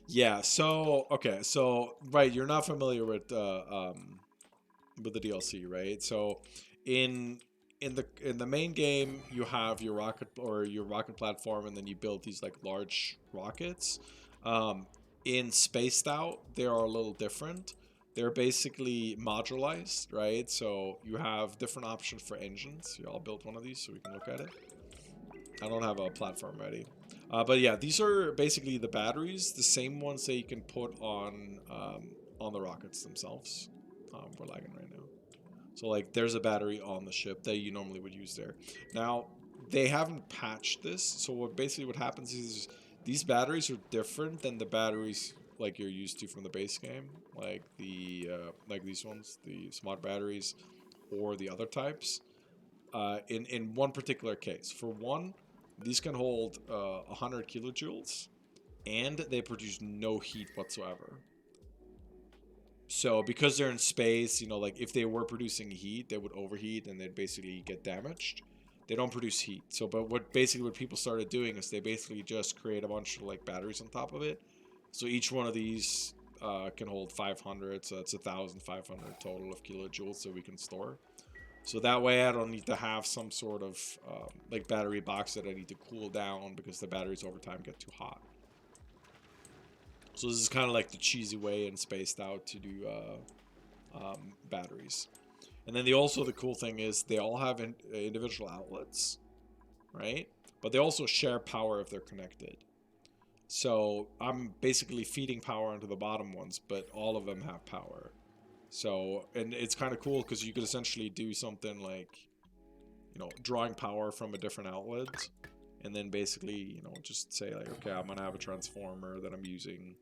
Yeah. So okay. So right, you're not familiar with the DLC, right? So in in the main game, you have your rocket platform, and then you build these like large rockets. Um, in Spaced Out, they are a little different. They're basically modularized, right? So you have different options for engines. Here, I'll build one of these so we can look at it. I don't have a platform ready. But yeah, these are basically the batteries, the same ones that you can put on the rockets themselves. We're lagging right now. So like, there's a battery on the ship that you normally would use there. Now they haven't patched this, so what happens is these batteries are different than the batteries like you're used to from the base game, like these ones, the smart batteries, or the other types in one particular case. For one, these can hold 100 kilojoules, and they produce no heat whatsoever. So because they're in space, like if they were producing heat, they would overheat and they'd basically get damaged. They don't produce heat. So, but what people started doing is they basically just create a bunch of like batteries on top of it. So each one of these can hold 500. So that's 1,500 total of kilojoules that we can store. So that way I don't need to have some sort of like battery box that I need to cool down because the batteries over time get too hot. So this is kind of like the cheesy way and spaced out to do batteries. And then the cool thing is they all have individual outlets, right? But they also share power if they're connected. So I'm basically feeding power into the bottom ones, but all of them have power. So, and it's kind of cool because you could essentially do something like, drawing power from a different outlet, and then basically, just say like, okay, I'm gonna have a transformer that I'm using,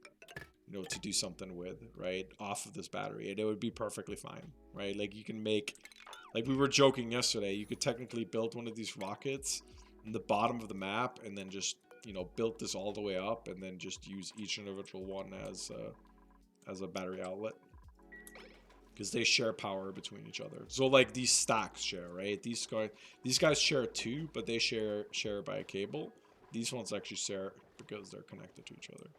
to do something with, right, off of this battery, and it would be perfectly fine, right? Like you can make, like we were joking yesterday, you could technically build one of these rockets in the bottom of the map, and then just build this all the way up, and then just use each individual one as a battery outlet because they share power between each other. So like these stacks share, right? These guys share too, but they share by a cable. These ones actually share because they're connected to each other.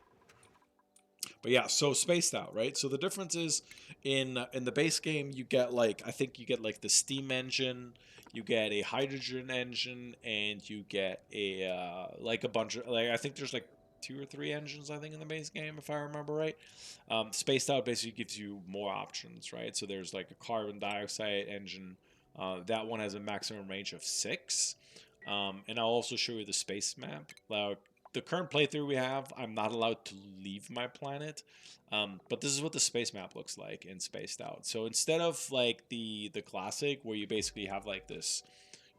But yeah, so spaced out, right? So the difference is in the base game you get like, I think you get like the steam engine, you get a hydrogen engine, and you get a like a bunch of, like, I think there's like two or three engines I think in the base game if I remember right. Spaced out basically gives you more options, right? So there's like a carbon dioxide engine. That one has a maximum range of 6. And I'll also show you the space map. Like the current playthrough we have, I'm not allowed to leave my planet. But this is what the space map looks like in Spaced Out. So instead of like the classic where you basically have like this,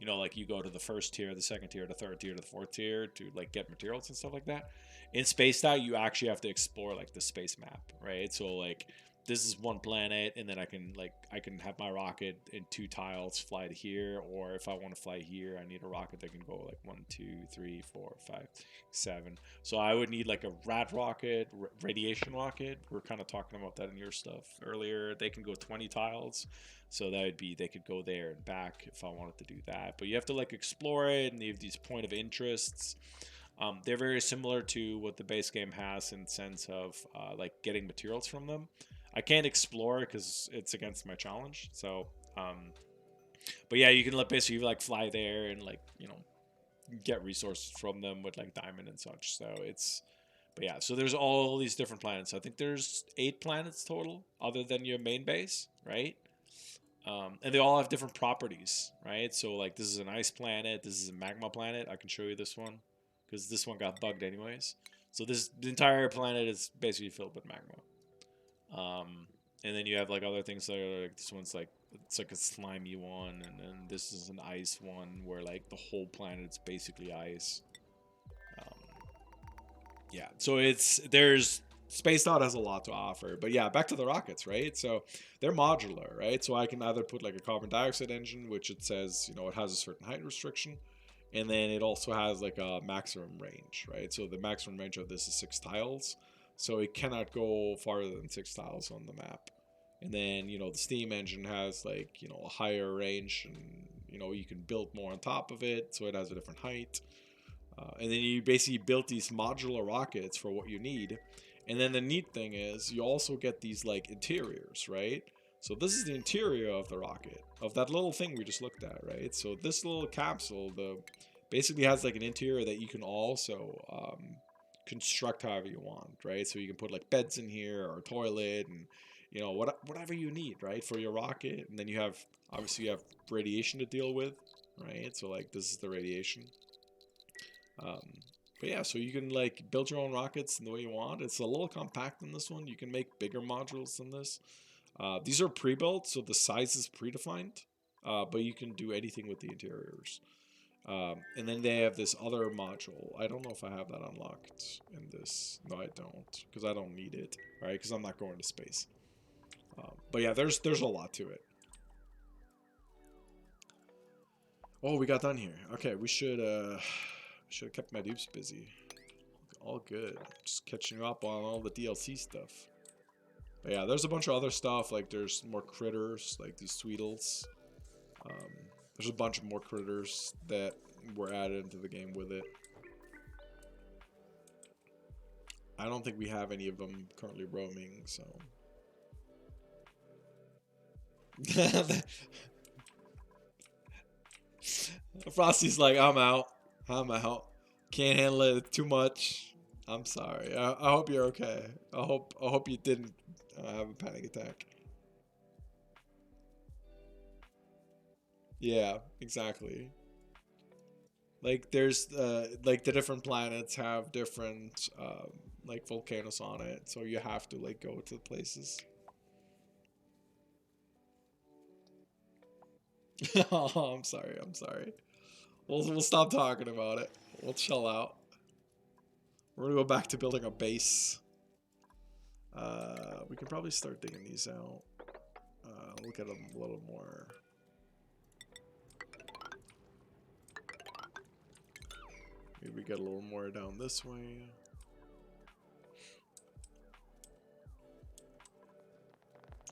like you go to the first tier, the second tier, the third tier, the fourth tier to like get materials and stuff like that. In Spaced Out, you actually have to explore like the space map, right? So like this is one planet, and then I can have my rocket in 2 tiles fly to here, or if I want to fly here, I need a rocket that can go like 1, 2, 3, 4, 5, 6, 7. So I would need like a rad rocket, radiation rocket. We're kind of talking about that in your stuff earlier. They can go 20 tiles, so that would be, they could go there and back if I wanted to do that. But you have to like explore it, and you have these point of interests. They're very similar to what the base game has in sense of like getting materials from them. I can't explore because it's against my challenge. So, but yeah, you can basically like fly there and like get resources from them with like diamond and such. So it's, but yeah, so there's all these different planets. I think there's 8 planets total, other than your main base, right? And they all have different properties, right? So like this is an ice planet, this is a magma planet. I can show you this one because this one got bugged anyways. So the entire planet is basically filled with magma. And then you have like other things that are like, this one's like, it's like a slimy one, and then this is an ice one where like the whole planet's basically ice. Um, yeah, so there's Spaced Out has a lot to offer, but yeah, back to the rockets, right? So they're modular, right? So I can either put like a carbon dioxide engine, which it says it has a certain height restriction, and then it also has like a maximum range, right? So the maximum range of this is 6 tiles, so it cannot go farther than 6 tiles on the map. And then the steam engine has like a higher range, and you can build more on top of it, so it has a different height. And then you basically built these modular rockets for what you need, And then the neat thing is you also get these like interiors, right? So this is the interior of the rocket, of that little thing we just looked at, right? So this little capsule, the basically has like an interior that you can also construct however you want, right? So you can put like beds in here or a toilet and you know whatever you need, right, for your rocket. And then you have obviously you have radiation to deal with, right? So like this is the radiation. Um, but yeah, so you can like build your own rockets in the way you want. It's a little compact in this one. You can make bigger modules than this. These are pre-built, so the size is predefined, but you can do anything with the interiors. And then they have this other module. I don't know if I have that unlocked in this. No, I don't, because I don't need it, right? Because I'm not going to space. But yeah, there's a lot to it. Oh, we got done here. Okay, we should have kept my dupes busy. All good. Just catching up on all the DLC stuff. But yeah, there's a bunch of other stuff. Like there's more critters, like these Tweedles. Um, there's a bunch of more critters that were added into the game with it. I don't think we have any of them currently roaming, so. Frosty's like, I'm out. I'm out. Can't handle it too much. I'm sorry. I hope you're okay. I hope you didn't have a panic attack. Yeah, exactly. Like there's like the different planets have different like volcanoes on it, so you have to like go to places. Oh, I'm sorry. I'm sorry. We'll stop talking about it. We'll chill out. We're gonna go back to building a base. We can probably start digging these out. Look at them a little more. Maybe we get a little more down this way.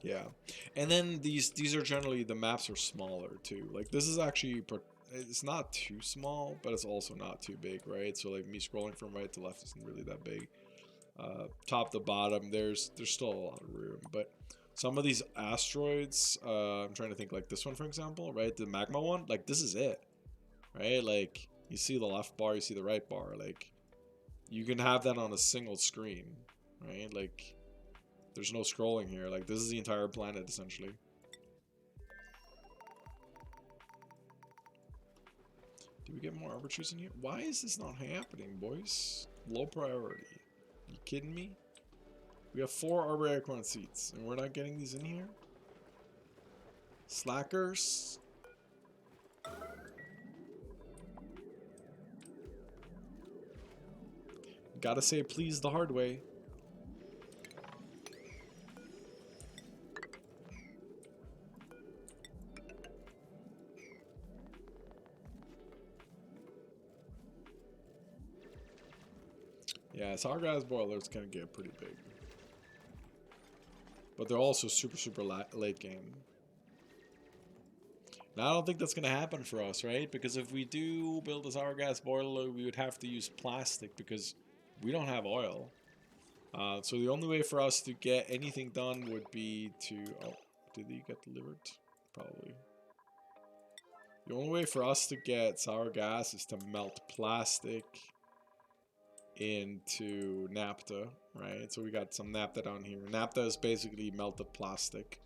Yeah, and then these are generally the maps are smaller too. Like this is actually it's not too small, but it's also not too big, right? So like me scrolling from right to left isn't really that big. Top to bottom, there's still a lot of room, but some of these asteroids, I'm trying to think like this one for example, right? The magma one, like this is it, right? Like you see the left bar, you see the right bar, like you can have that on a single screen, right? Like there's no scrolling here. Like this is the entire planet essentially. Do we get more arbitraries in here? Why is this not happening, boys? Low priority. You kidding me? We have 4 arbitrary aircon seats, and we're not getting these in here? Slackers? Gotta say please the hard way. Yeah, sour gas boilers can get pretty big. But they're also super late game. Now, I don't think that's going to happen for us, right? Because if we do build a sour gas boiler, we would have to use plastic because we don't have oil. So the only way for us to get anything done would be to... Oh, did he get delivered? Probably. The only way for us to get sour gas is to melt plastic into naphtha, right? So we got some naphtha down here. Naphtha is basically melted plastic.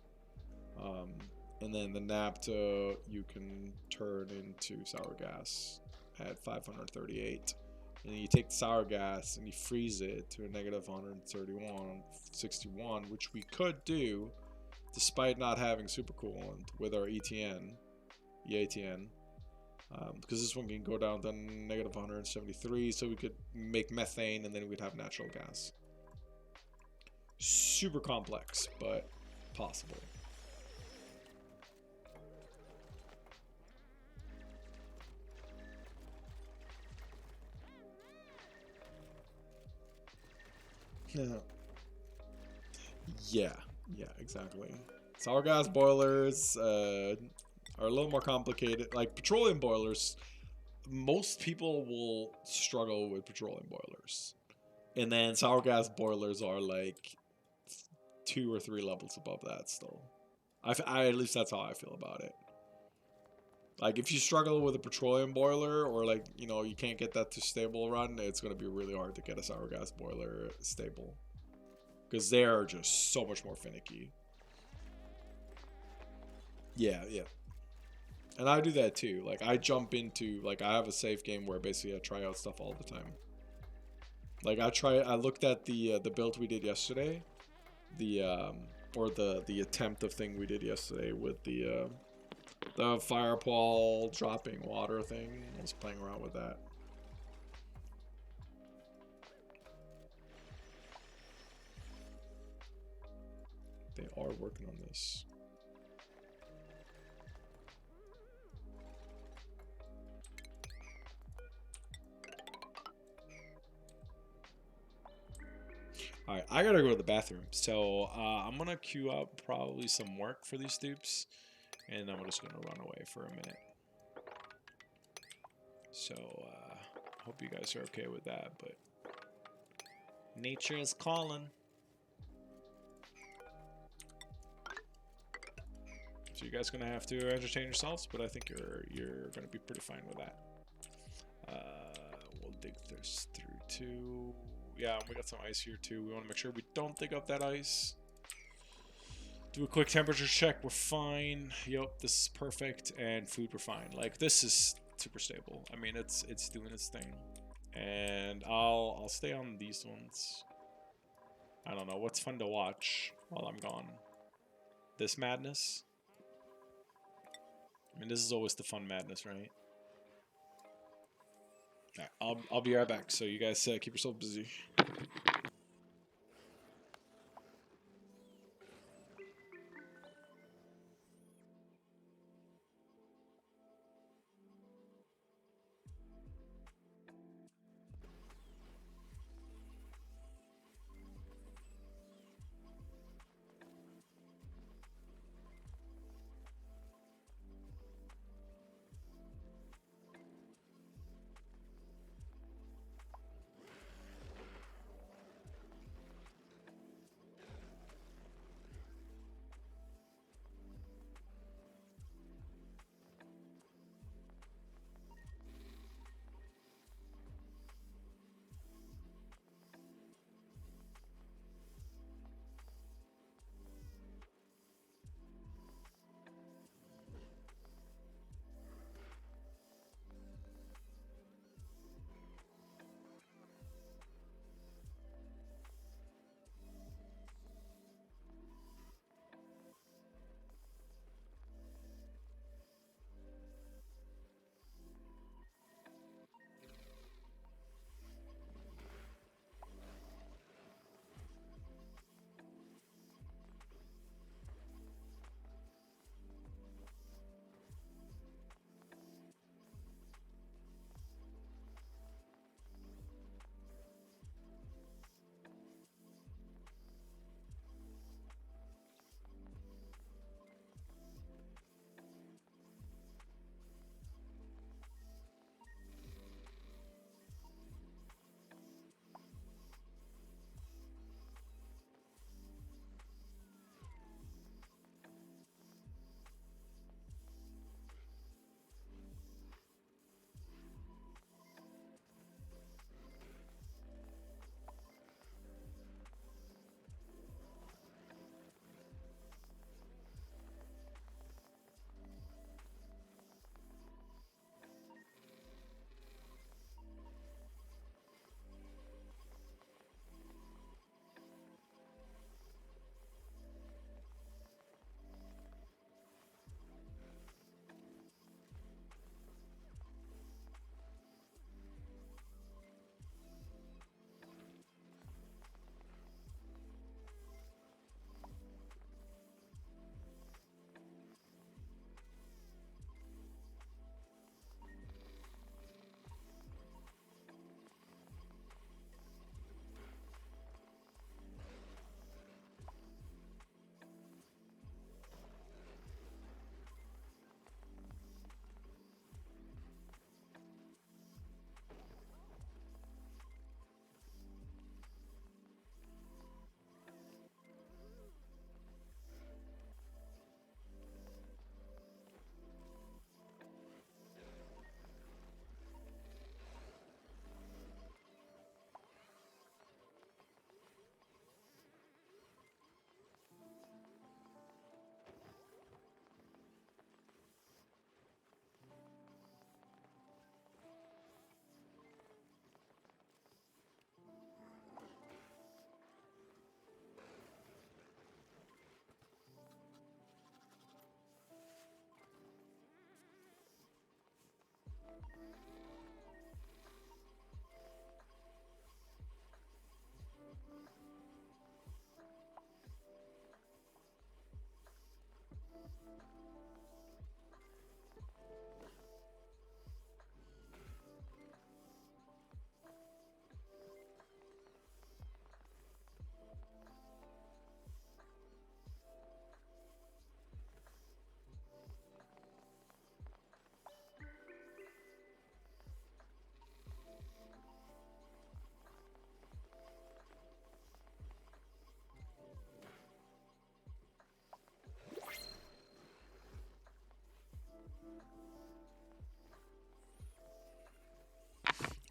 And then the naphtha you can turn into sour gas at 538. And then you take the sour gas and you freeze it to a negative 131.61, which we could do despite not having supercoolant with our ETN, EATN. Because this one can go down to negative 173, so we could make methane and then we'd have natural gas. Super complex, but possible. Yeah, exactly. Sour gas boilers are a little more complicated. Like petroleum boilers, most people will struggle with petroleum boilers. And then sour gas boilers are like 2 or 3 levels above that still. At least that's how I feel about it. Like if you struggle with a petroleum boiler or like, you know, you can't get that to stable run, it's going to be really hard to get a sour gas boiler stable. Because they are just so much more finicky. Yeah, yeah. And I do that too. Like I jump into like I have a save game where basically I try out stuff all the time. Like I looked at the build we did yesterday, the or the attempt of thing we did yesterday with the fireball dropping water thing. I was playing around with that. They are working on this. Alright, I gotta go to the bathroom. So I'm gonna queue up probably some work for these dupes. And I'm just gonna run away for a minute. So hope you guys are okay with that, but nature is calling. So you guys gonna have to entertain yourselves, but I think you're gonna be pretty fine with that. We'll dig this through too. Yeah, we got some ice here too. We want to make sure we don't dig up that ice. Do a quick temperature check. We're fine. Yep, this is perfect. And food, we're fine. Like this is super stable. I mean, it's doing its thing. And I'll stay on these ones. I don't know what's fun to watch while I'm gone. This madness. I mean, this is always the fun madness, right? Alright, I'll be right back. So you guys keep yourself busy.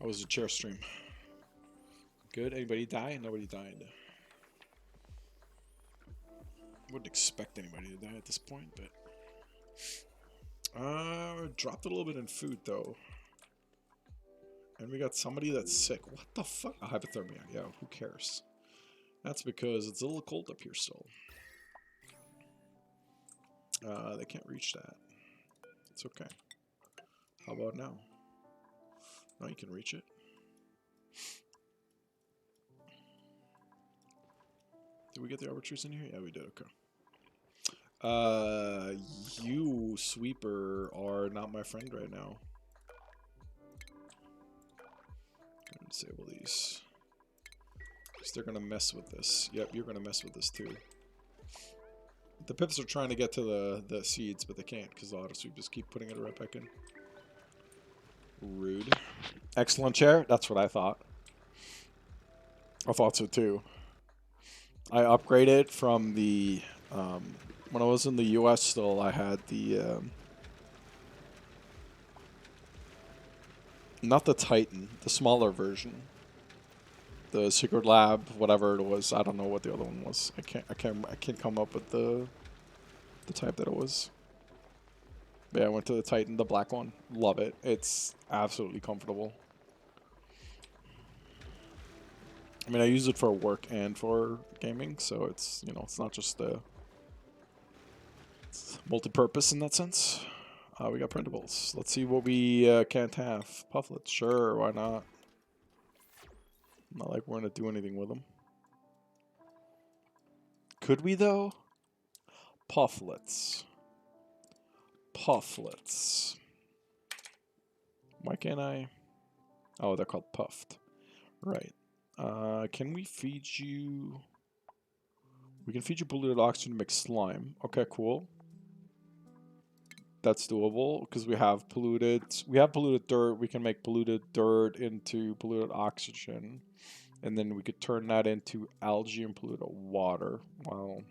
How was the chair stream? Good. Anybody die? Nobody died. Wouldn't expect anybody to die at this point, but dropped a little bit in food though, and we got somebody that's sick. What the fuck? Hypothermia. Yeah, who cares? That's because it's a little cold up here still. They can't reach that. It's okay. How about now? No, you can reach it. Did we get the arbitrers in here? Yeah, we did. Okay. You, Sweeper, are not my friend right now. Let me disable these. Because they're gonna mess with this. Yep, you're gonna mess with this too. The pips are trying to get to the seeds, but they can't because the auto sweep just keep putting it right back in. Rude. Excellent chair. That's what I thought. I thought so too. I upgraded from the when I was in the US still, I had the not the Titan, the smaller version. The Secret Lab, whatever it was. I don't know what the other one was. I can't come up with the type that it was. But yeah, I went to the Titan, the black one. Love it. It's absolutely comfortable. I mean, I use it for work and for gaming, so it's, you know, it's not just it's multi-purpose in that sense. We got printables. Let's see what we can't have. Pufflets, sure, why not? Not like we're gonna do anything with them. Could we though? Pufflets. Pufflets. Why can't I? Oh, they're called puffed. Right. Can we feed you? We can feed you polluted oxygen to make slime. Okay, cool. That's doable because we have polluted dirt. We can make polluted dirt into polluted oxygen, and then we could turn that into algae and polluted water. Well,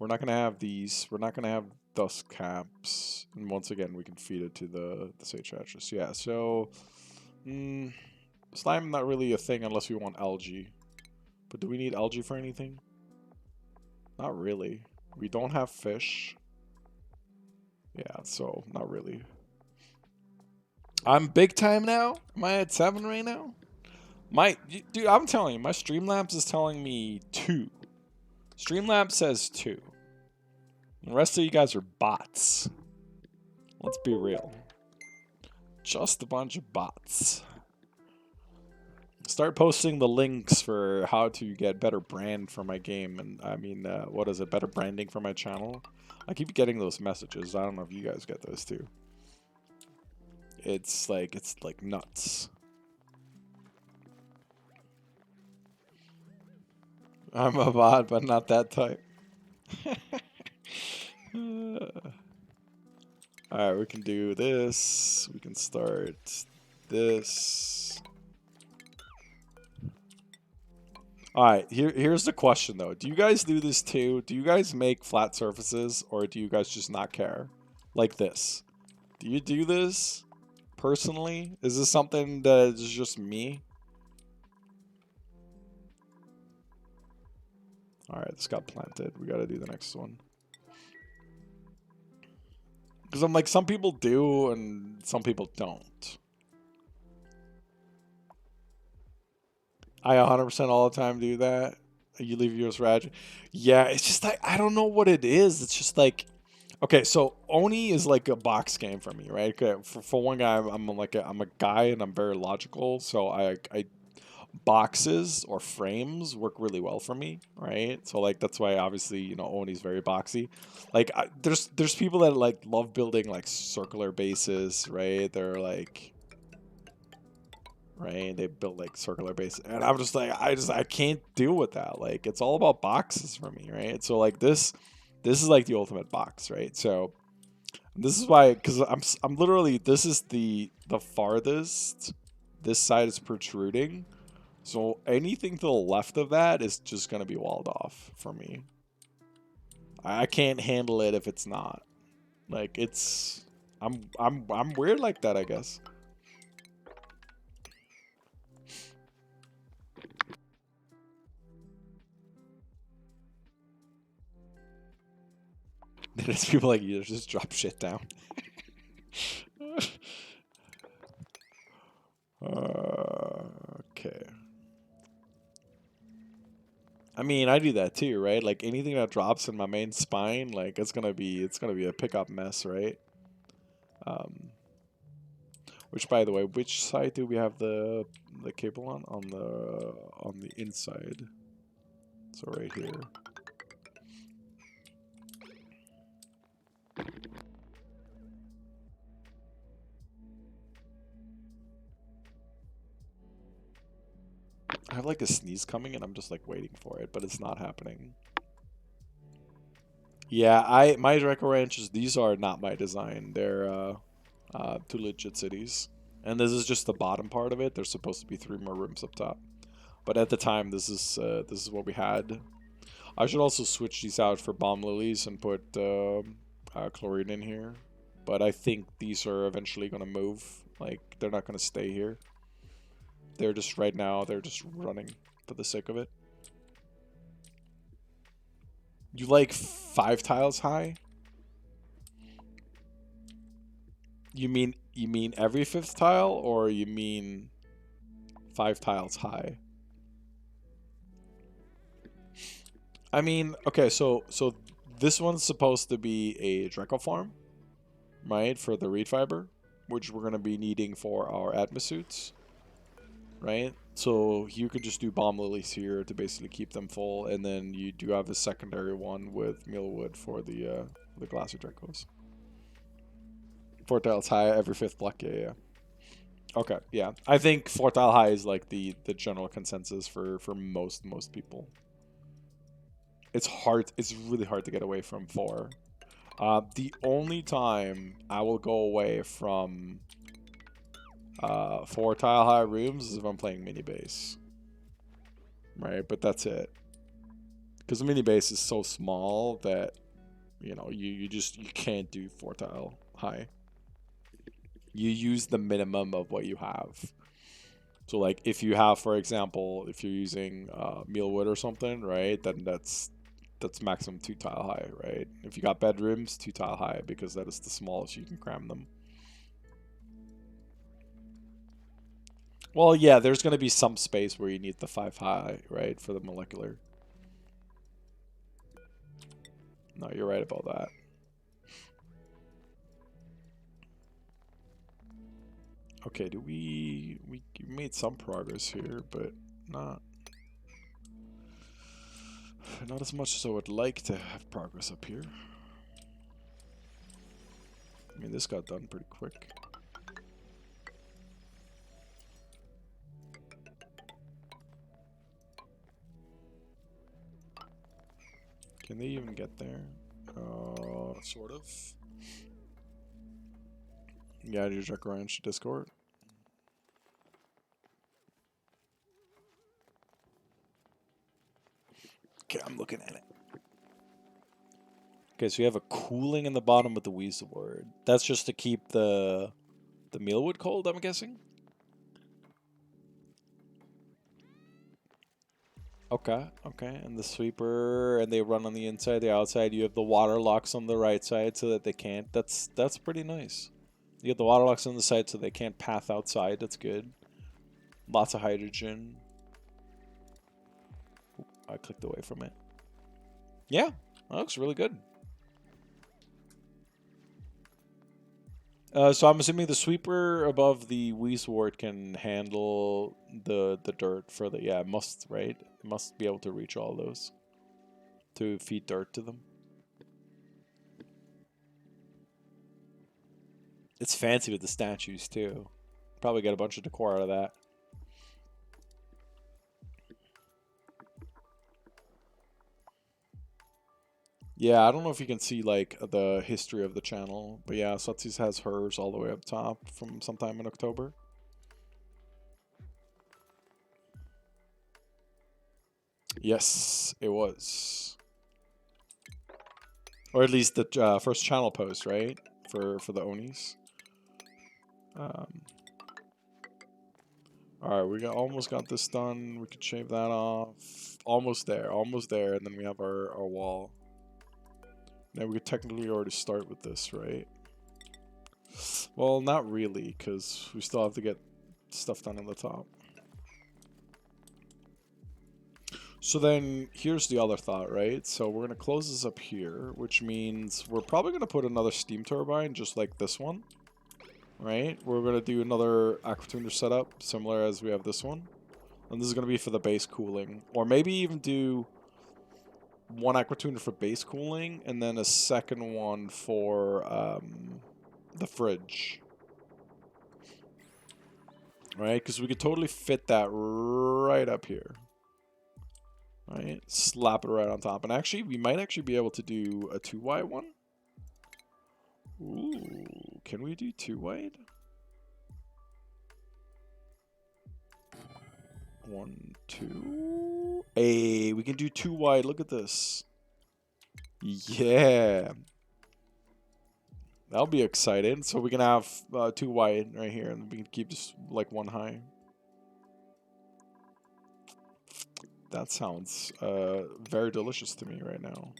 we're not gonna have these. We're not gonna have dust caps, and once again, we can feed it to the sage hatches. Yeah. So, slime not really a thing unless we want algae. But do we need algae for anything? Not really. We don't have fish. Yeah, so not really. I'm big time now? Am I at 7 right now? Dude, I'm telling you, my Streamlabs is telling me 2. Streamlabs says 2. The rest of you guys are bots. Let's be real. Just a bunch of bots. Start posting the links for how to get better brand for my game. And I mean, what is it? Better branding for my channel? I keep getting those messages. I don't know if you guys get those too. It's like nuts. I'm a bot, but not that type. Alright, we can do this. We can start this. Alright, here's the question though. Do you guys do this too? Do you guys make flat surfaces, or do you guys just not care? Like this. Do you do this? Personally? Is this something that is just me? Alright, this got planted. We gotta do the next one. Because I'm like, some people do and some people don't. I 100% all the time do that. You leave yours rad. Yeah, it's just like, I don't know what it is. It's just like, okay, so Oni is like a box game for me, right? For one guy, I'm a guy and I'm very logical. So I boxes or frames work really well for me, right? So like that's why obviously, you know, Oni's very boxy. Like there's people that like love building like circular bases, right? They're like, right, they build like circular bases, and I'm just like, I can't deal with that. Like it's all about boxes for me, right? So like this is like the ultimate box, right? So this is why, because I'm literally, this is the farthest this side is protruding. So anything to the left of that is just gonna be walled off for me. I can't handle it if it's not. Like it's I'm weird like that, I guess. There's people like you that just drop shit down. Okay. I mean, I do that too, right? Like anything that drops in my main spine, like it's gonna be a pickup mess, right? Um, which, by the way, which side do we have the cable on? On the inside. So right here. I have like a sneeze coming and I'm just like waiting for it, but it's not happening. Yeah, my Draco Ranches, these are not my design. They're two legit cities. And this is just the bottom part of it. There's supposed to be 3 more rooms up top. But at the time this is what we had. I should also switch these out for bomb lilies and put chlorine in here. But I think these are eventually gonna move. Like they're not gonna stay here. They're just right now they're just running for the sake of it. You like 5 tiles high? You mean every 5th tile, or you mean 5 tiles high? I mean, okay, so this one's supposed to be a Draco farm, right? For the reed fiber, which we're gonna be needing for our Atmos suits, right? So you could just do bomb lilies here to basically keep them full, and then you do have a secondary one with mealwood for the glassy Dracos. 4 tiles high, every 5th block, yeah. Okay, yeah. I think 4 tile high is like the general consensus for most people. It's hard. It's really hard to get away from 4. The only time I will go away from 4 tile high rooms is if I'm playing mini base, right? But that's it, because the mini base is so small that you know you can't do 4 tile high. You use the minimum of what you have. So like if you have, for example, if you're using mealwood or something, right? Then that's maximum 2 tile high, right? If you got bedrooms, 2 tile high, because that is the smallest you can cram them. Well, yeah, there's going to be some space where you need the 5 high, right, for the molecular. No, you're right about that. Okay, we made some progress here, but not as much as I would like to have progress up here. I mean, this got done pretty quick. Can they even get there? Sort of. Yeah, you check around Discord. Okay, I'm looking at it. Okay, so you have a cooling in the bottom with the weasel word. That's just to keep the mealwood cold, I'm guessing? Okay, okay. And the sweeper, and they run on the inside, the outside. You have the water locks on the right side so that they can't. That's pretty nice. You get the water locks on the side so they can't path outside. That's good. Lots of hydrogen. I clicked away from it. Yeah, that looks really good. So I'm assuming the sweeper above the Weezewort can handle the dirt for the, yeah, it must, right? It must be able to reach all those to feed dirt to them. It's fancy with the statues too. Probably get a bunch of decor out of that. Yeah, I don't know if you can see like the history of the channel, but yeah, Satsis has hers all the way up top from sometime in October. Yes, it was. Or at least the first channel post, right? For the Onis. Alright, almost got this done. We could shave that off. Almost there, and then we have our wall. Now we could technically already start with this, right? Well, not really, because we still have to get stuff done on the top. So then here's the other thought, right? So we're going to close this up here, which means we're probably going to put another steam turbine just like this one, right? We're going to do another aquatuner setup similar as we have this one. And this is going to be for the base cooling. Or maybe even do one aquatuner for base cooling and then a second one for the fridge. Right? Because we could totally fit that right up here. Right? Slap it right on top. And actually, we might actually be able to do a 2-wide one. Ooh, can we do 2-wide? 1, 2. Hey, we can do 2-wide. Look at this. Yeah. That'll be exciting. So we can have 2-wide right here, and we can keep just like 1 high. That sounds very delicious to me right now.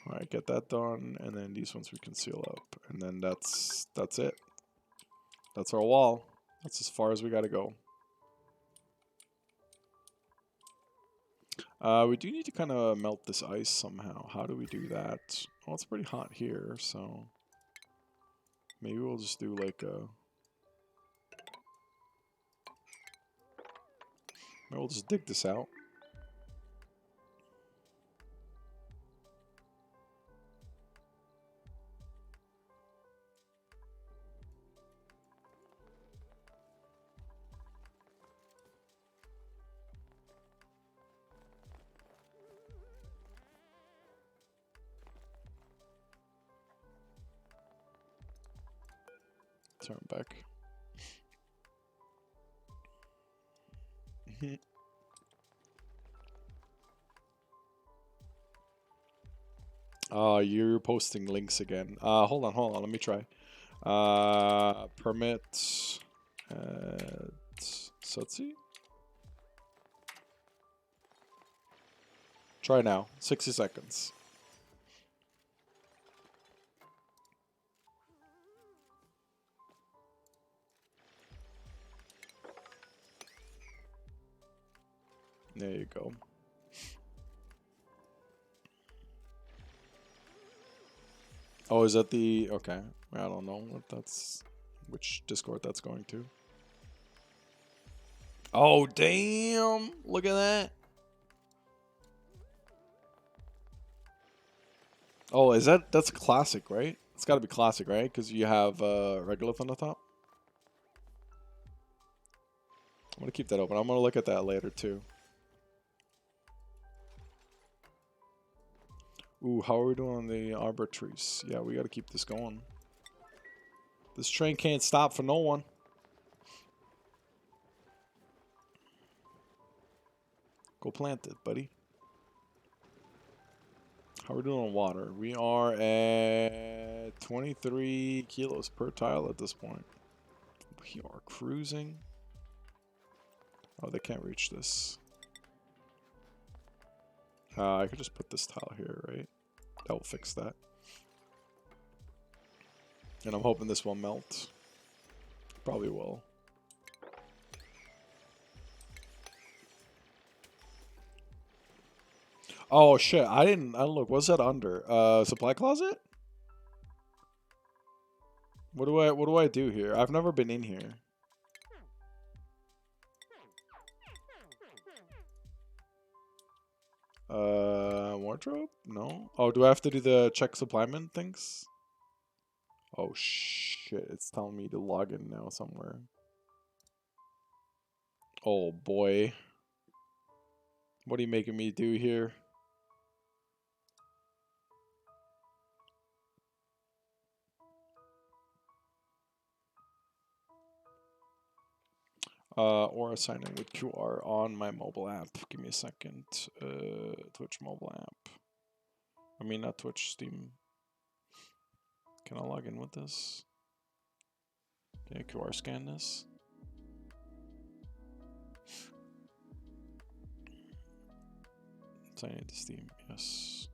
All right, get that done, and then these ones we can seal up, and then that's it. That's our wall. That's as far as we got to go. We do need to kind of melt this ice somehow. How do we do that? Well, it's pretty hot here, so maybe we'll just do like a... Maybe we'll just dig this out. Turn back. You're posting links again. Hold on, let me try. Permit Sutsi? Try now. 60 seconds. There you go. Oh, is that the... Okay. I don't know what that's... Which Discord that's going to. Oh, damn! Look at that! Oh, is that... That's classic, right? It's gotta be classic, right? Because you have Regolith on the top. I'm gonna keep that open. I'm gonna look at that later, too. Ooh, how are we doing on the Arbitrace? Yeah, we gotta keep this going. This train can't stop for no one. Go plant it, buddy. How are we doing on water? We are at 23 kilos per tile at this point. We are cruising. Oh, they can't reach this. I could just put this tile here, right? That will fix that. And I'm hoping this will melt. Probably will. Oh shit! I didn't look. What's that under? Supply closet? What do I do here? I've never been in here. Wardrobe? No. Oh, do I have to do the check supplyman things? Oh shit! It's telling me to log in now somewhere. Oh boy. What are you making me do here? Or sign in with QR on my mobile app. Give me a second. Twitch mobile app. I mean, not Twitch, Steam. Can I log in with this? Can I QR scan this? Sign into Steam, yes.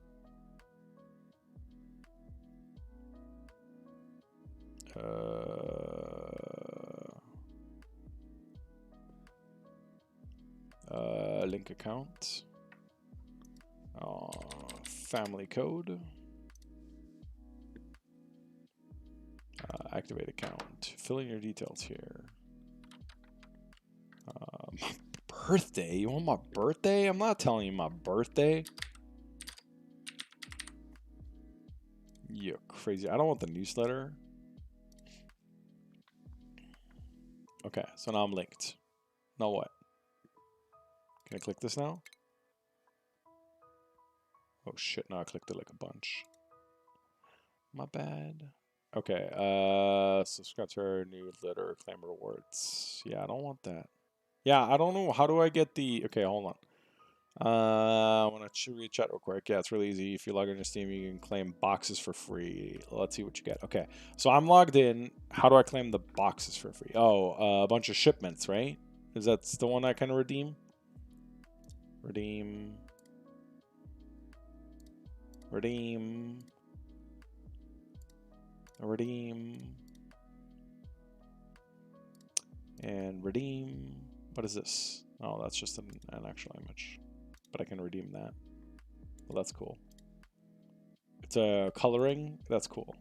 Link account. Family code. Activate account. Fill in your details here. My birthday? You want my birthday? I'm not telling you my birthday. You're crazy. I don't want the newsletter. Okay, so now I'm linked. Now what? Can I click this now? Oh shit, no, I clicked it like a bunch. My bad. Okay, subscribe to our newsletter, claim rewards. Yeah, I don't want that. Yeah, I don't know. How do I get the... Okay, hold on. I want to read chat real quick. Yeah, it's really easy. If you log into Steam, you can claim boxes for free. Let's see what you get. Okay, so I'm logged in. How do I claim the boxes for free? Oh, a bunch of shipments, right? Is that the one I can redeem? Redeem. Redeem. Redeem. And redeem. What is this? Oh, that's just an actual image. But I can redeem that. Well, that's cool. It's a coloring. That's cool.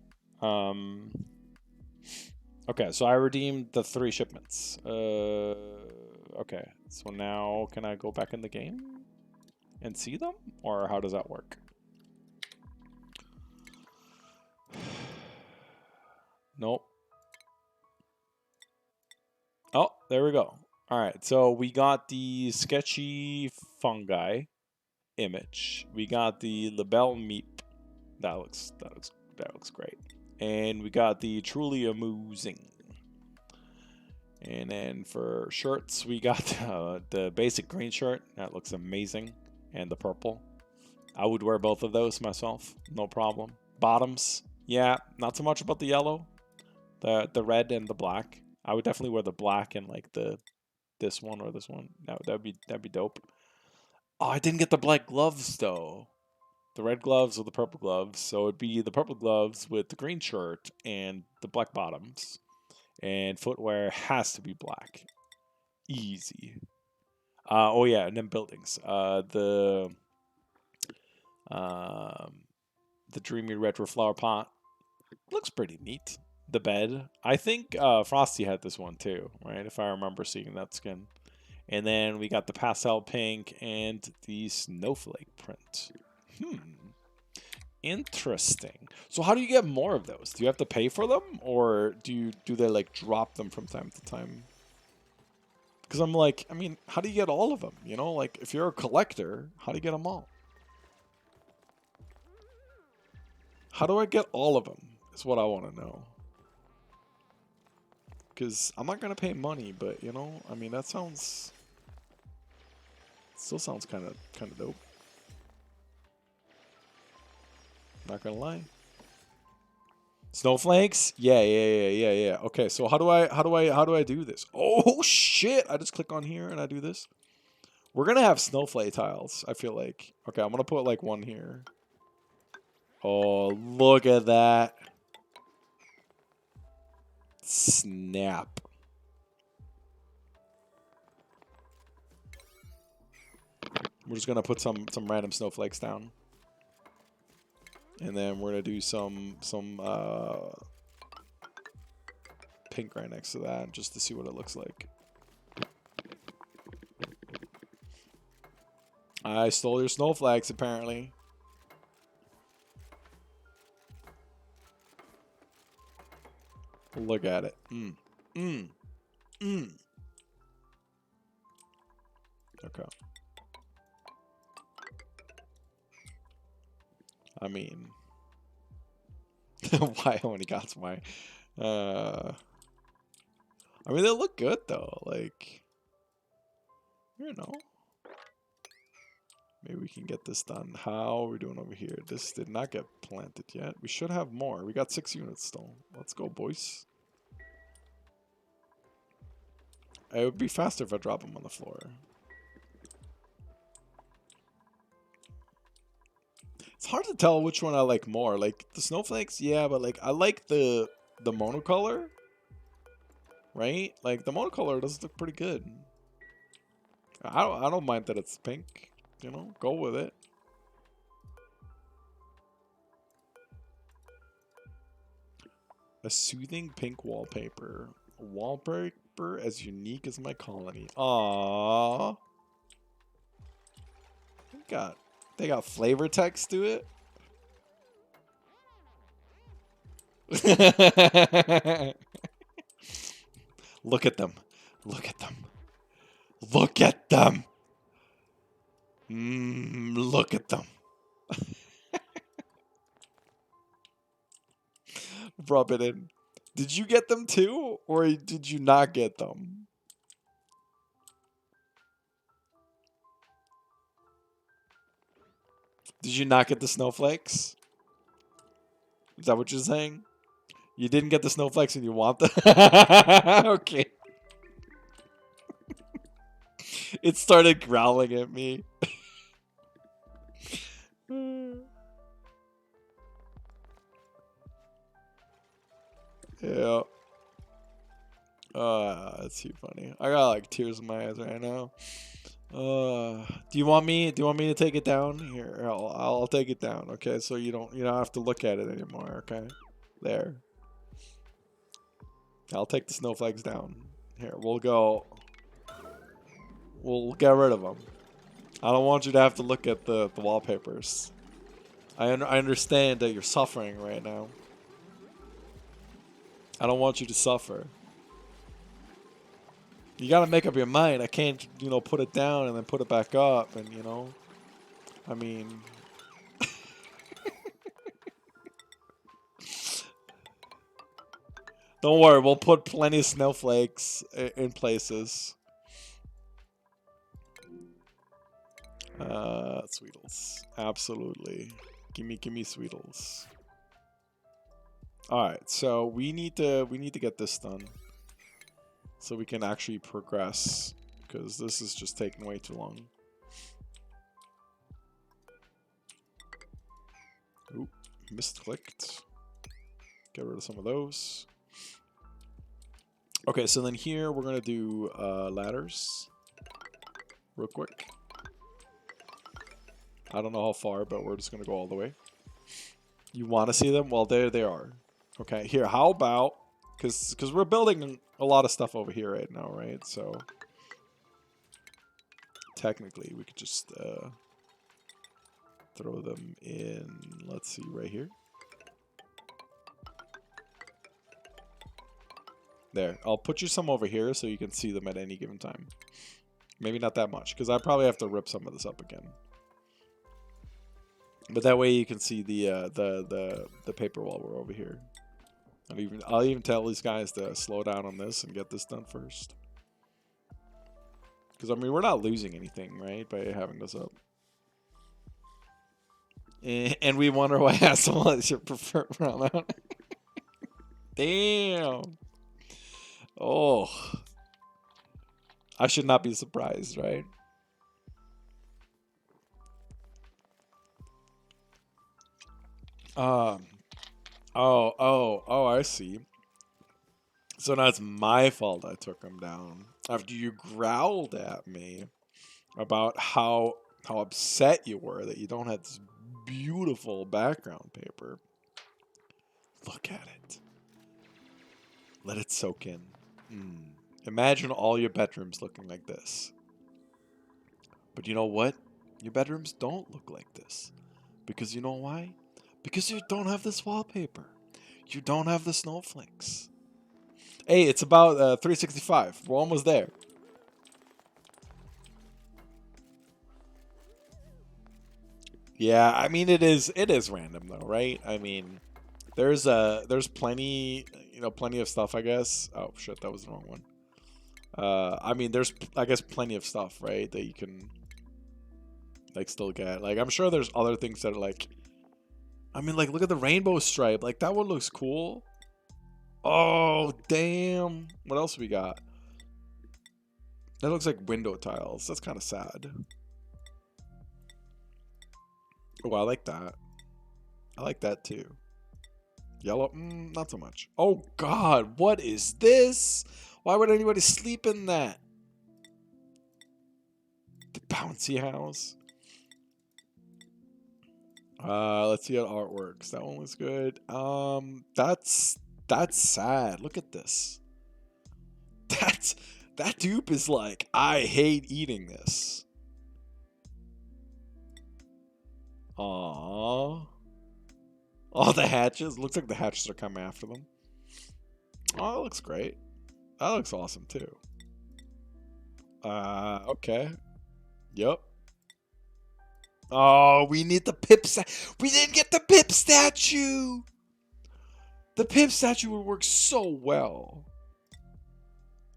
Okay, so I redeemed the 3 shipments. Okay, so now can I go back in the game and see them? Or how does that work? Nope. Oh, there we go. All right, so we got the sketchy fungi image. We got the label meep. That looks great. And we got the truly amusing. And then for shirts, we got the basic green shirt. That looks amazing. And the purple. I would wear both of those myself. No problem. Bottoms. Yeah, not so much about the yellow. The red and the black. I would definitely wear the black and like this one or this one. That'd be dope. Oh, I didn't get the black gloves though. The red gloves or the purple gloves. So it'd be the purple gloves with the green shirt and the black bottoms. And footwear has to be black. Easy. Oh yeah, and then buildings. The dreamy retro flower pot looks pretty neat. The bed. I think Frosty had this one too, right? If I remember seeing that skin. And then we got the pastel pink and the snowflake print. Interesting. So how do you get more of those? Do you have to pay for them, or do they like drop them from time to time? Because I'm like, I mean, how do you get all of them? You know, like if you're a collector, how do you get them all? How do I get all of them? Is what I want to know. Because I'm not gonna pay money, but you know, I mean, that sounds still sounds kind of dope. Not gonna lie. Snowflakes? Yeah. Okay, so how do I do this? Oh shit! I just click on here and I do this. We're gonna have snowflake tiles, I feel like. Okay, I'm gonna put like one here. Oh, look at that. Snap. We're just gonna put some random snowflakes down. And then we're gonna do some pink right next to that just to see what it looks like. I stole your snowflakes apparently. Look at it. Okay. I mean, why only got my? I mean, they look good though. Like, you know, maybe we can get this done. How are we doing over here? This did not get planted yet. We should have more. We got 6 units still. Let's go, boys. It would be faster if I drop them on the floor. It's hard to tell which one I like more. Like the snowflakes, yeah, but like I like the the monocolor, right? Like the monocolor does look pretty good. I don't mind that it's pink. You know, go with it. A soothing pink wallpaper. A wallpaper as unique as my colony. Aww. They got flavor text to it. Look at them. Look at them. Look at them. Look at them. Rub it in. Did you get them too? Or did you not get them? Did you not get the snowflakes? Is that what you're saying? You didn't get the snowflakes and you want them? Okay. It started growling at me. Yeah. That's too funny. I got like tears in my eyes right now. Do you want me to take it down? Here, I'll take it down, okay? So you don't have to look at it anymore, okay? There. I'll take the snowflakes down. Here, we'll get rid of them. I don't want you to have to look at the wallpapers. I understand that you're suffering right now. I don't want you to suffer. You gotta make up your mind. I can't, put it down and then put it back up and, I mean... Don't worry, we'll put plenty of snowflakes in places. Sweetles. Absolutely. Gimme Sweetles. Alright, so we need to get this done. So we can actually progress. Because this is just taking way too long. Oop, misclicked. Get rid of some of those. Okay, so then here we're gonna do ladders. Real quick. I don't know how far, but we're just gonna go all the way. You wanna see them? Well, there they are. Okay, here, how about... Because we're building a lot of stuff over here right now, right? So technically we could just throw them in, let's see, right here. There, I'll put you some over here so you can see them at any given time. Maybe not that much, because I probably have to rip some of this up again. But that way you can see the paper while we're over here. I'll even tell these guys to slow down on this and get this done first. Because, I mean, we're not losing anything, right, by having this up. And we wonder why Hassel is your preferred runner. Damn. Oh. I should not be surprised, right? Oh, I see. So now it's my fault I took him down. After you growled at me about how upset you were that you don't have this beautiful background paper. Look at it. Let it soak in. Imagine all your bedrooms looking like this. But you know what? Your bedrooms don't look like this. Because you know why? Because you don't have this wallpaper. You don't have the snowflakes. Hey, it's about 365. We're almost there. Yeah, I mean it is random though, right? I mean, there's plenty, plenty of stuff, I guess. Oh shit, that was the wrong one. I mean, there's, I guess, plenty of stuff, right, that you can like still get. Like, I'm sure there's other things that are like, I mean, like, look at the rainbow stripe. Like, that one looks cool. Oh, damn. What else we got? That looks like window tiles. That's kind of sad. Oh, I like that. I like that too. Yellow, not so much. Oh God, what is this? Why would anybody sleep in that? The bouncy house. Let's see how art works. That one was good. That's sad. Look at this. That's that dupe is like, I hate eating this. Aww. All the hatches. Looks like the hatches are coming after them. Oh, that looks great. That looks awesome too. Okay. Yep. Oh, we need the Pip we didn't get the Pip statue! The Pip statue would work so well.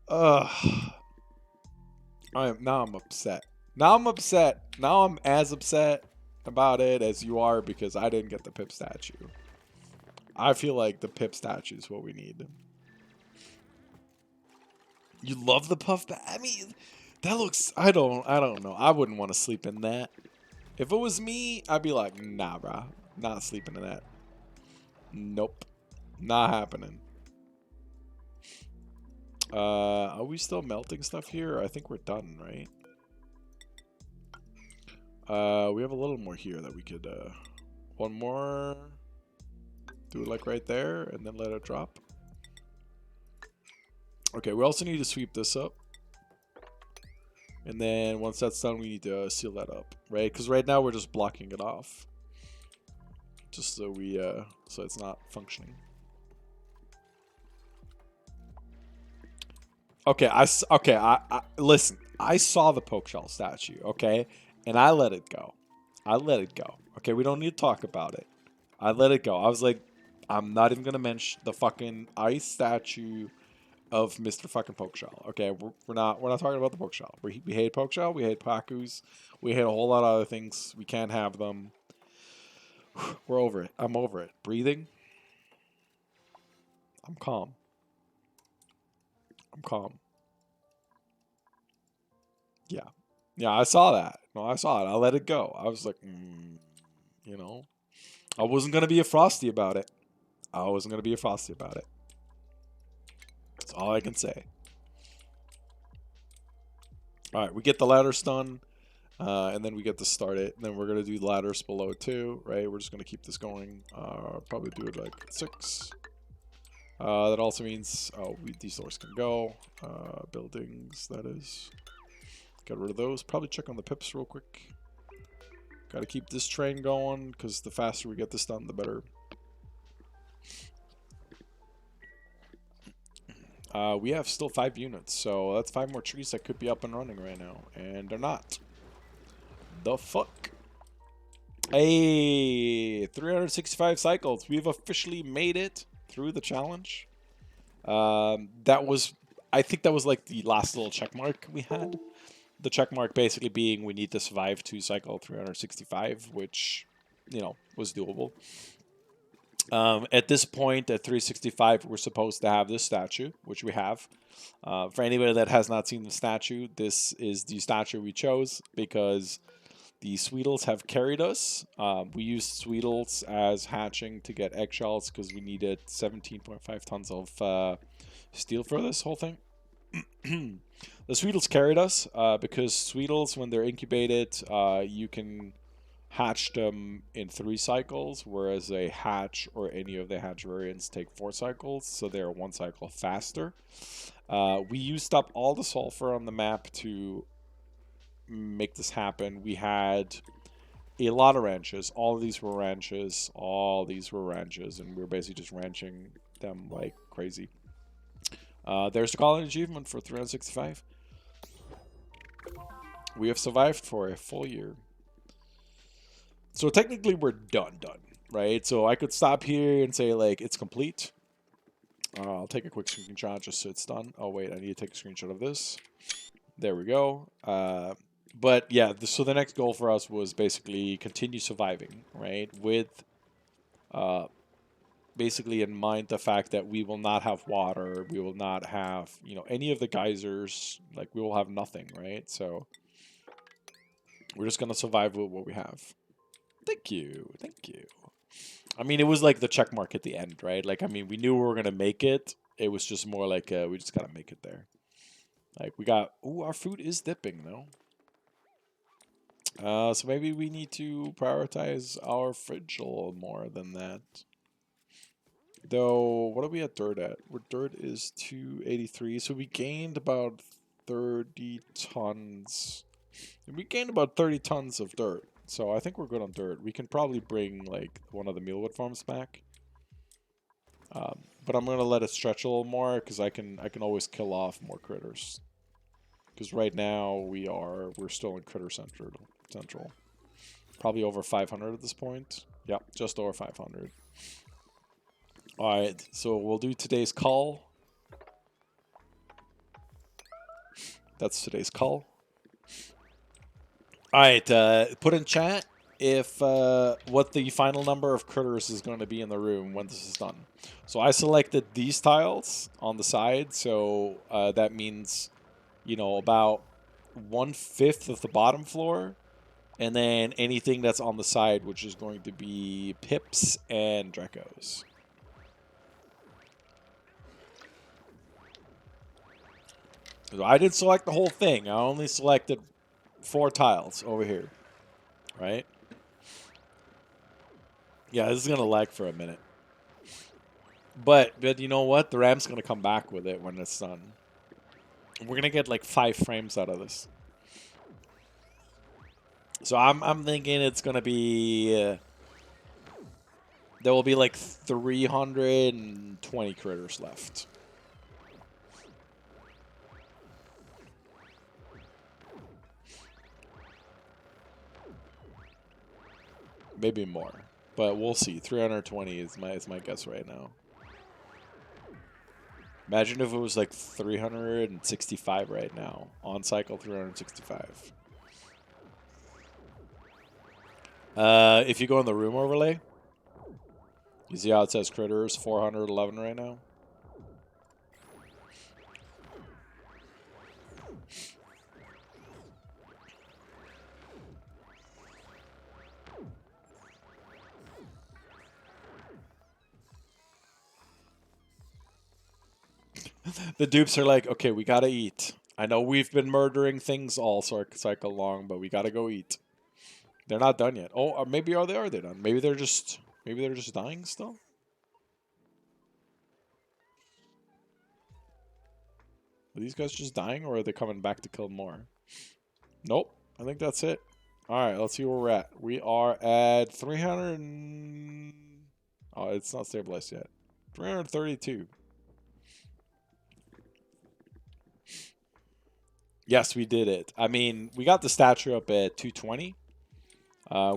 Ugh. Now I'm upset. Now I'm upset. Now I'm as upset about it as you are because I didn't get the Pip statue. I feel like the Pip statue is what we need. You love the puff bat? I mean, that looks. I don't know. I wouldn't want to sleep in that. If it was me, I'd be like, nah, brah, not sleeping in that. Nope, not happening. Are we still melting stuff here? I think we're done, right? We have a little more here that we could, one more, do it like right there, and then let it drop. Okay, we also need to sweep this up. And then once that's done, we need to seal that up, right? Because right now we're just blocking it off. Just so we, so it's not functioning. Okay, listen. I saw the poke shell statue, okay, and I let it go. I let it go. Okay, we don't need to talk about it. I let it go. I was like, I'm not even gonna mention the fucking ice statue of Mr. fucking poke shell. Okay, we're not talking about the poke shell. We hate poke shell. We hate Pakus. We hate a whole lot of other things. We can't have them. We're over it. I'm over it. Breathing. I'm calm. I'm calm. Yeah. Yeah, I saw that. No, I saw it. I let it go. I was like, you know, I wasn't going to be a frosty about it. I wasn't going to be a frosty about it. That's all I can say. All right, we get the ladders done, and then we get to start it. And then we're going to do ladders below too, right? We're just going to keep this going. Probably do it like 6. That also means, these doors can go. Buildings, that is. Get rid of those. Probably check on the pips real quick. Got to keep this train going, because the faster we get this done, the better. We have still 5 units, so that's 5 more trees that could be up and running right now, and they're not. The fuck? Hey, 365 cycles. We've officially made it through the challenge. That was, I think that was like the last little check mark we had. The check mark basically being we need to survive to cycle 365, which, you know, was doable. At this point, at 365, we're supposed to have this statue, which we have. For anybody that has not seen the statue, this is the statue we chose because the Sweetles have carried us. We used Sweetles as hatching to get eggshells because we needed 17.5 tons of steel for this whole thing. The Sweetles carried us because Sweetles, when they're incubated, you can hatch them in 3 cycles, whereas a hatch or any of the hatch variants take 4 cycles, so they're 1 cycle faster. We used up all the sulfur on the map to make this happen. We had a lot of ranches. All of these were ranches. All these were ranches, and we were basically just ranching them like crazy. There's the colony achievement for 365. We have survived for a full year. So technically we're done, right? So I could stop here and say, like, it's complete. I'll take a quick screenshot just so it's done. Oh, wait, I need to take a screenshot of this. There we go. But yeah, so the next goal for us was basically continue surviving, right? With basically in mind the fact that we will not have water, we will not have, you know, any of the geysers, like we will have nothing, right? So we're just gonna survive with what we have. Thank you, thank you. I mean, it was like the check mark at the end, right? Like, I mean, we knew we were gonna make it. It was just more like we just gotta make it there. Like we got. Ooh, our food is dipping though. So maybe we need to prioritize our fridge a little more than that. Though, what are we at dirt at? Where dirt is 283, so we gained about 30 tons. We gained about 30 tons of dirt, so I think we're good on dirt. We can probably bring like one of the mealwood farms back, but I'm gonna let it stretch a little more because I can always kill off more critters. Because right now we're still in critter central. Probably over 500 at this point. Yep, just over 500. Alright, so we'll do today's call. That's today's call. Alright, put in chat if what the final number of critters is going to be in the room when this is done. So I selected these tiles on the side, so that means, you know, about 1/5 of the bottom floor, and then anything that's on the side, which is going to be pips and drecos. So I didn't select the whole thing. I only selected 4 tiles over here, right? Yeah, this is going to lag for a minute. But you know what? The RAM's going to come back with it when it's done. We're going to get like 5 frames out of this. So I'm thinking it's going to be... there will be like 320 critters left. Maybe more. But we'll see. 320 is my guess right now. Imagine if it was like 365 right now. On cycle 365. If you go in the room overlay, you see how it says critters 411 right now? The dupes are like, okay, we gotta eat. I know we've been murdering things all cycle long, but we gotta go eat. They're not done yet. Oh, or maybe are they done? Maybe they're just dying still. Are these guys just dying, or are they coming back to kill more? Nope. I think that's it. All right, let's see where we're at. We are at 300. Oh, it's not stabilized yet. 332. Yes, we did it. I mean, we got the statue up at 220.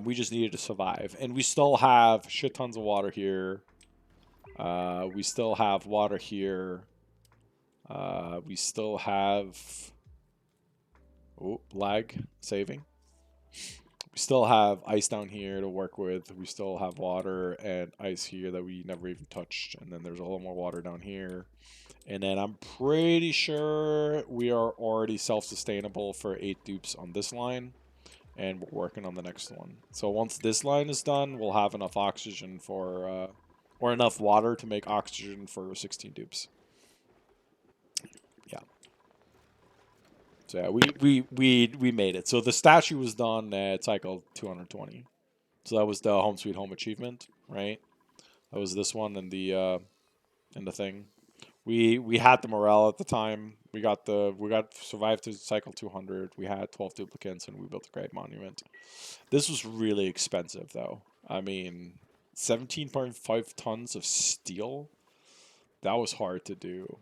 We just needed to survive. And we still have shit tons of water here. We still have water here. We still have... Oh, lag. Saving. We still have ice down here to work with. We still have water and ice here that we never even touched. And then there's a little more water down here. And then I'm pretty sure we are already self-sustainable for 8 dupes on this line. And we're working on the next one. So once this line is done, we'll have enough oxygen for... or enough water to make oxygen for 16 dupes. Yeah. So yeah, we made it. So the statue was done at cycle 220. So that was the Home Sweet Home achievement, right? That was this one and the thing. We had the morale at the time. We got survived to cycle 200. We had 12 duplicates and we built a great monument. This was really expensive though. I mean, 17.5 tons of steel. That was hard to do.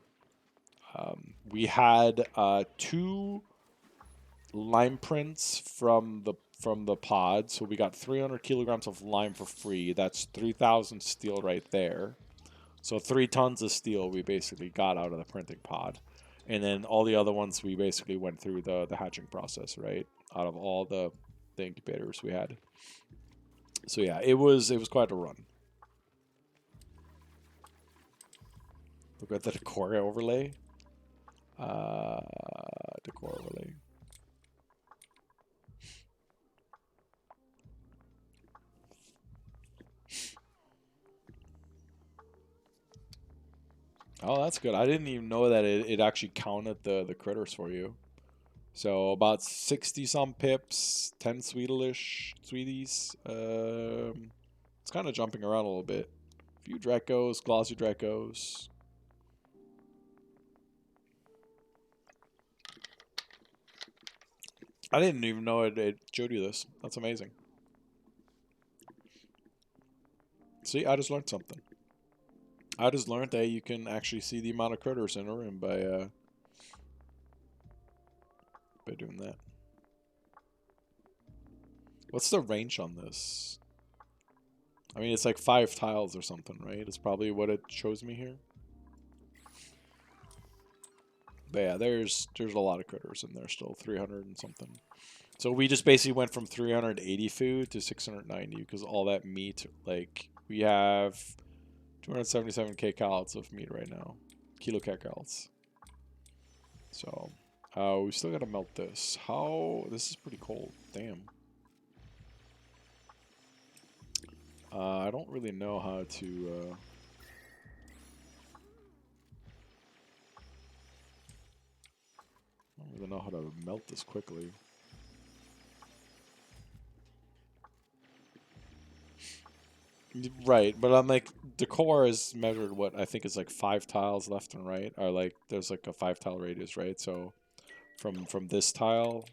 We had 2 lime prints from the pod, so we got 300 kilograms of lime for free. That's 3,000 steel right there. So 3 tons of steel we basically got out of the printing pod, and then all the other ones we basically went through the hatching process, right? Out of all the incubators we had. So yeah, it was quite a run. Look at the decor overlay. Decor overlay. Oh, that's good. I didn't even know that it actually counted the critters for you. So about 60 some pips, 10 sweeties. It's kind of jumping around a little bit. A few Drekos, glossy Drekos. I didn't even know it showed you this. That's amazing. See, I just learned something. I just learned that you can actually see the amount of critters in a room by doing that. What's the range on this? I mean, it's like 5 tiles or something, right? It's probably what it shows me here. But yeah, there's a lot of critters in there still, 300 and something. So we just basically went from 380 food to 690 because all that meat, like, we have 277k calories of meat right now. Kilocalories. So, we still gotta melt this. How? This is pretty cold. Damn. I don't really know how to, I don't really know how to melt this quickly. Right, but I'm like, the core is measured what I think is like 5 tiles left and right, or like there's like a 5 tile radius, right? So from this tile,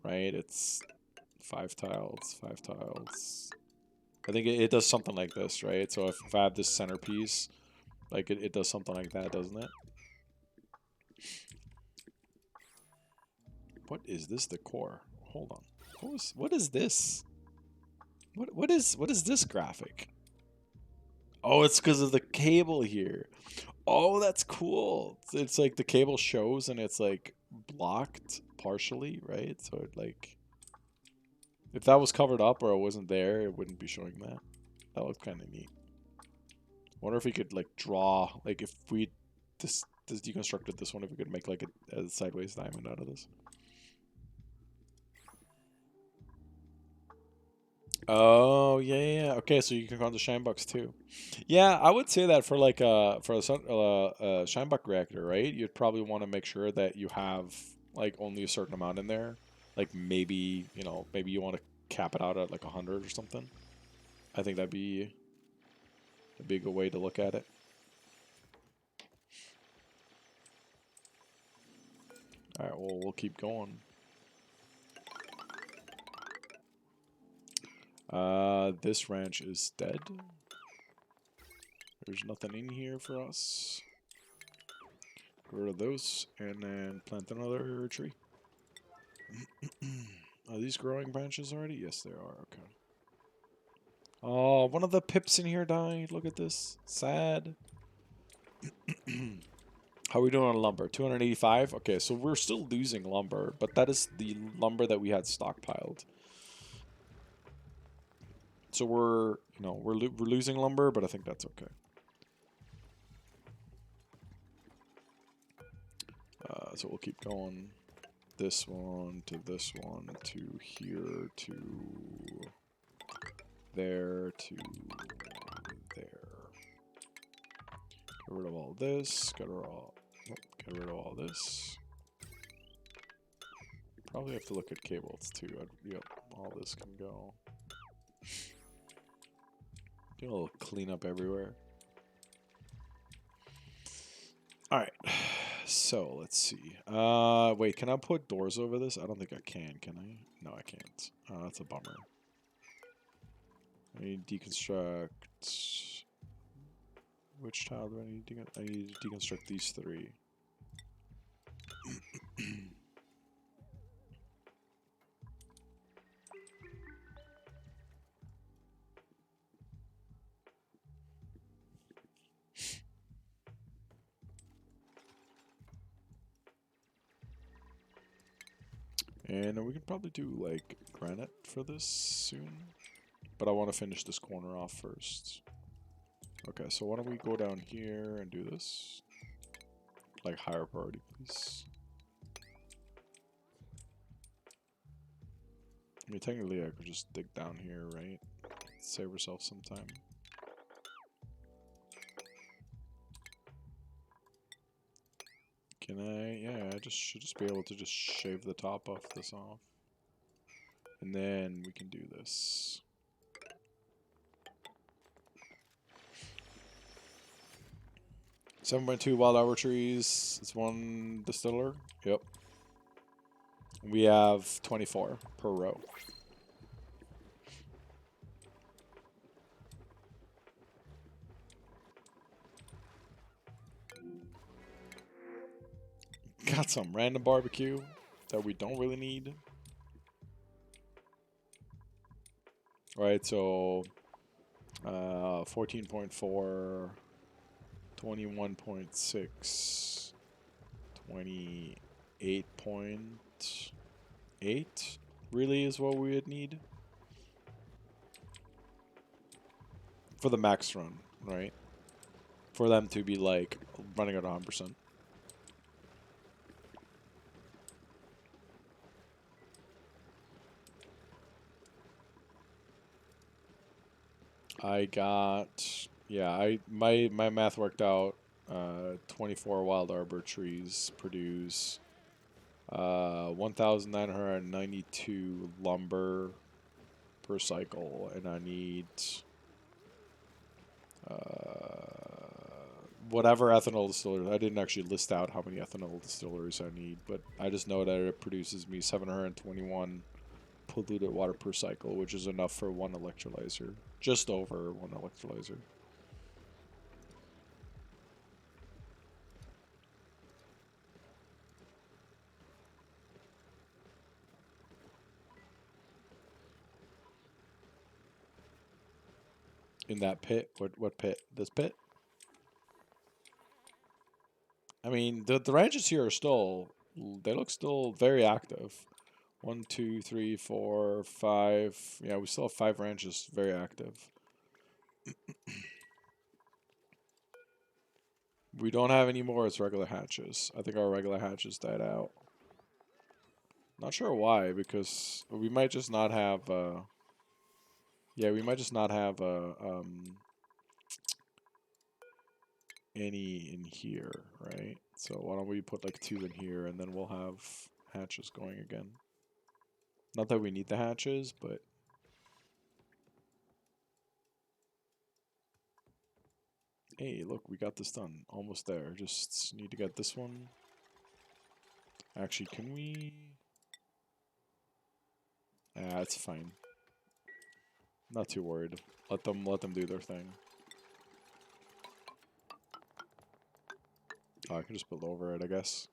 right, it's 5 tiles, 5 tiles. I think it does something like this, right? So if I have this centerpiece, like it does something like that, doesn't it? What is this? The core? Hold on. What is this? What is this graphic? Oh, it's because of the cable here. Oh, that's cool. It's like the cable shows and it's like blocked partially, right? So it like if that was covered up or it wasn't there, it wouldn't be showing that. That looks kind of neat. Wonder if we could like draw, like if we this deconstructed this one, if we could make like a sideways diamond out of this. Oh yeah. Okay, so you can count the shine bucks too. Yeah, I would say that for like a shine buck reactor, right? You'd probably want to make sure that you have like only a certain amount in there. Like maybe maybe you want to cap it out at like 100 or something. I think that'd be a good way to look at it. All right, well we'll keep going. This ranch is dead. There's nothing in here for us. Get rid of those and then plant another tree. Are these growing branches already? Yes, they are. Okay. Oh, one of the pips in here died. Look at this. Sad. How are we doing on lumber? 285? Okay, so we're still losing lumber, but that is the lumber that we had stockpiled. So we're losing lumber, but I think that's okay. So we'll keep going. This one to this one to here to there to there. Get rid of all this. Get rid of all this. Probably have to look at cables too. Yep, all this can go. Do a little cleanup everywhere. Alright. So, let's see. Wait, can I put doors over this? I don't think I can I? No, I can't. That's a bummer. I need to deconstruct... Which tile do I need to I need to deconstruct these 3. And we can probably do, like, granite for this soon. But I want to finish this corner off first. Okay, so why don't we go down here and do this? Like, higher priority, please. I mean, technically I could just dig down here, right? Save ourselves some time. Can I? Yeah, I should just be able to just shave the top off this off. And then we can do this. $7.2 wild arbor trees. It's one distiller. Yep. We have 24 per row. Got some random barbecue that we don't really need. Right, so 14.4, 21.6, 28.8 really is what we would need for the max run, right? For them to be like running at 100%. I got, yeah, my math worked out. 24 wild arbor trees produce 1,992 lumber per cycle, and I need whatever ethanol distilleries. I didn't actually list out how many ethanol distilleries I need, but I just know that it produces me 721 polluted water per cycle, which is enough for one electrolyzer. Just over one electrolyzer. In that pit? What pit? This pit? I mean, the ranches here are still, they look still very active. 1, 2, 3, 4, 5. Yeah, we still have 5 ranches very active. We don't have any more as regular hatches. I think our regular hatches died out. Not sure why, because we might just not have, yeah, we might just not have, any in here, right? So why don't we put like 2 in here, and then we'll have hatches going again. Not that we need the hatches, but hey, look, we got this done. Almost there. Just need to get this one. Actually, can we? Ah, it's fine. Not too worried. Let them do their thing. Oh, I can just build over it, I guess.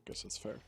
Guess that's fair.